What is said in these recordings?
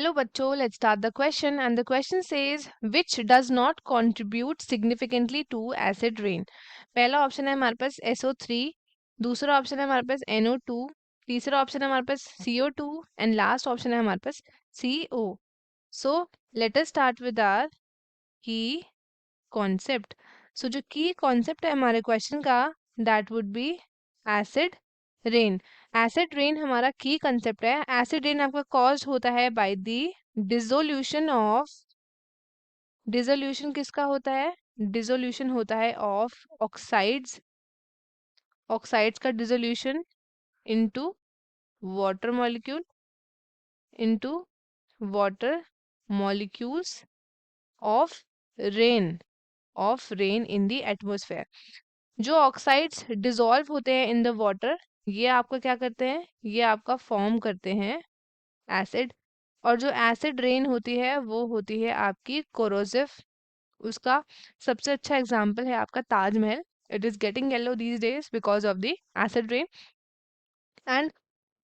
Hello बच्चों, let's start the question and the question says which does not contribute significantly to acid rain. पहला option है हमारे पास SO3, दूसरा option है हमारे पास NO2, तीसरा ऑप्शन है हमारे पास CO2 एंड लास्ट ऑप्शन है हमारे पास CO. So let us start with our key concept. So जो key concept है हमारे क्वेश्चन का that would be acid rain. Acid rain हमारा की कंसेप्ट है. एसिड रेन आपका कॉज होता है by the dissolution of, dissolution किसका होता है? डिसोल्यूशन होता है ऑफ ऑक्साइड्स, ऑक्साइड्स का dissolution into water molecule, into water molecules of rain, of rain in the atmosphere. जो ऑक्साइड्स डिसॉल्व होते हैं इन द वाटर, ये आपका क्या करते हैं? ये आपका फॉर्म करते हैं एसिड. और जो एसिड रेन होती है वो होती है आपकी कोरोसिव. उसका सबसे अच्छा एग्जांपल है आपका Taj Mahal. It is getting yellow these days because of the acid rain. And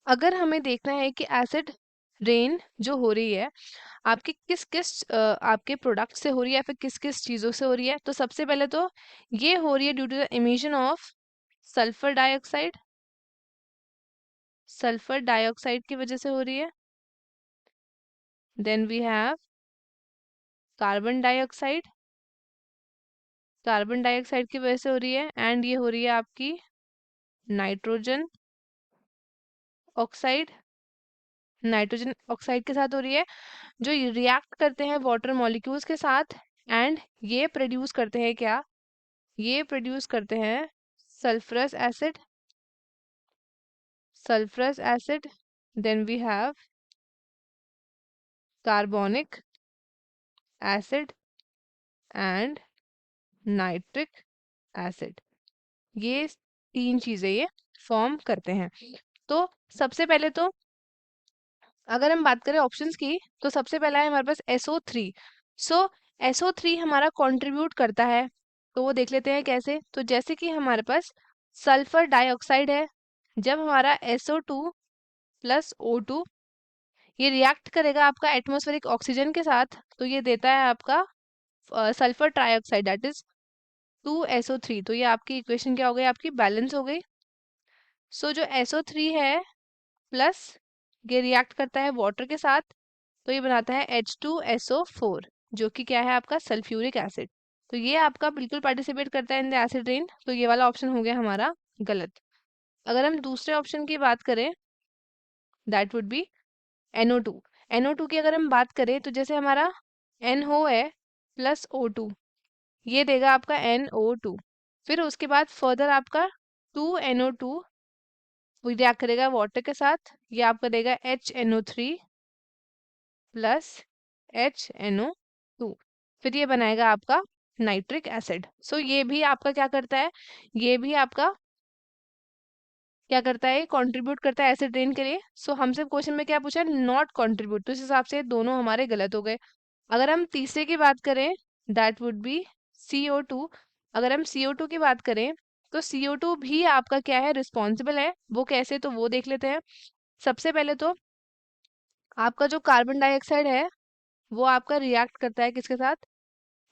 अगर हमें देखना है कि एसिड रेन जो हो रही है आपके किस किस आपके प्रोडक्ट से हो रही है, फिर किस किस चीज़ों से हो रही है, तो सबसे पहले तो ये हो रही है due to the emission of sulphur dioxide. Sulphur dioxide की वजह से हो रही है. Then we have carbon dioxide, carbon dioxide की वजह से हो रही है. एंड ये हो रही है आपकी नाइट्रोजन ऑक्साइड, नाइट्रोजन ऑक्साइड के साथ हो रही है, जो रिएक्ट करते हैं वाटर मॉलिक्यूल्स के साथ. एंड ये प्रोड्यूस करते हैं क्या? ये प्रोड्यूस करते हैं sulphurous acid, sulphurous acid. Then we have carbonic acid and nitric acid. ये तीन चीजें ये फॉर्म करते हैं. तो सबसे पहले तो अगर हम बात करें ऑप्शंस की, तो सबसे पहला है हमारे पास SO3. सो SO3 हमारा कंट्रीब्यूट करता है, तो वो देख लेते हैं कैसे. तो जैसे कि हमारे पास सल्फर डाइऑक्साइड है, जब हमारा SO2 प्लस O2 ये रिएक्ट करेगा आपका एटमॉस्फेरिक ऑक्सीजन के साथ, तो ये देता है आपका sulphur trioxide, that is 2SO3. तो ये आपकी इक्वेशन क्या हो गई? आपकी बैलेंस हो गई. सो जो SO3 है प्लस ये रिएक्ट करता है वाटर के साथ, तो ये बनाता है H2SO4, जो कि क्या है आपका सल्फ्यूरिक एसिड. तो ये आपका बिल्कुल पार्टिसिपेट करता है इन द एसिड रेन. तो ये वाला ऑप्शन हो गया हमारा गलत. अगर हम दूसरे ऑप्शन की बात करें, that would be NO2. NO2 की अगर हम बात करें, तो जैसे हमारा NO है प्लस O2, ये देगा आपका NO2. फिर उसके बाद फर्दर आपका 2NO2 वो रिएक्ट करेगा वाटर के साथ, ये आपका देगा HNO3 प्लस HNO2. फिर ये बनाएगा आपका नाइट्रिक एसिड. सो ये भी आपका क्या करता है? ये भी आपका क्या करता है? कंट्रीब्यूट करता है एसिड रेन के लिए. सो हमसे क्वेश्चन में क्या पूछा है? Not contribute. तो इस हिसाब से दोनों हमारे गलत हो गए. अगर हम तीसरे की बात करें, दैट वुड बी CO2. अगर हम CO2 की बात करें, तो CO2 भी आपका क्या है? रिस्पॉन्सिबल है. वो कैसे? तो वो देख लेते हैं. सबसे पहले तो आपका जो कार्बन डाइऑक्साइड है वो आपका रिएक्ट करता है किसके साथ?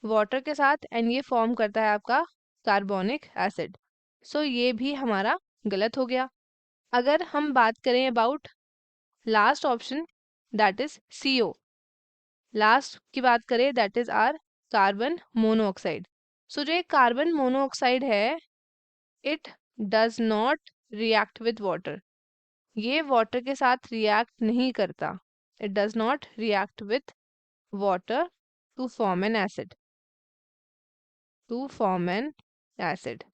वाटर के साथ. एंड ये फॉर्म करता है आपका कार्बोनिक एसिड. सो ये भी हमारा गलत हो गया. अगर हम बात करें about last option, that is CO, last की बात करें, that is our carbon monoxide. So जो कार्बन मोनोऑक्साइड है, it does not react with water. ये वाटर के साथ रिएक्ट नहीं करता. It does not react with water to form an acid, to form an acid.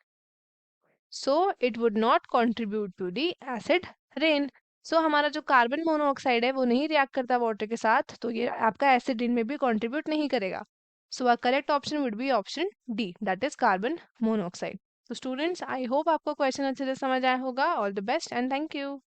So it would not contribute to the acid rain. So हमारा जो carbon monoxide है वो नहीं रिएक्ट करता वाटर के साथ, तो ये आपका एसिड रेन में भी कंट्रीब्यूट नहीं करेगा. So a correct option would be option D, that is carbon monoxide. तो स्टूडेंट्स, आई होप आपको क्वेश्चन अच्छे से समझ आया होगा. All the best and thank you.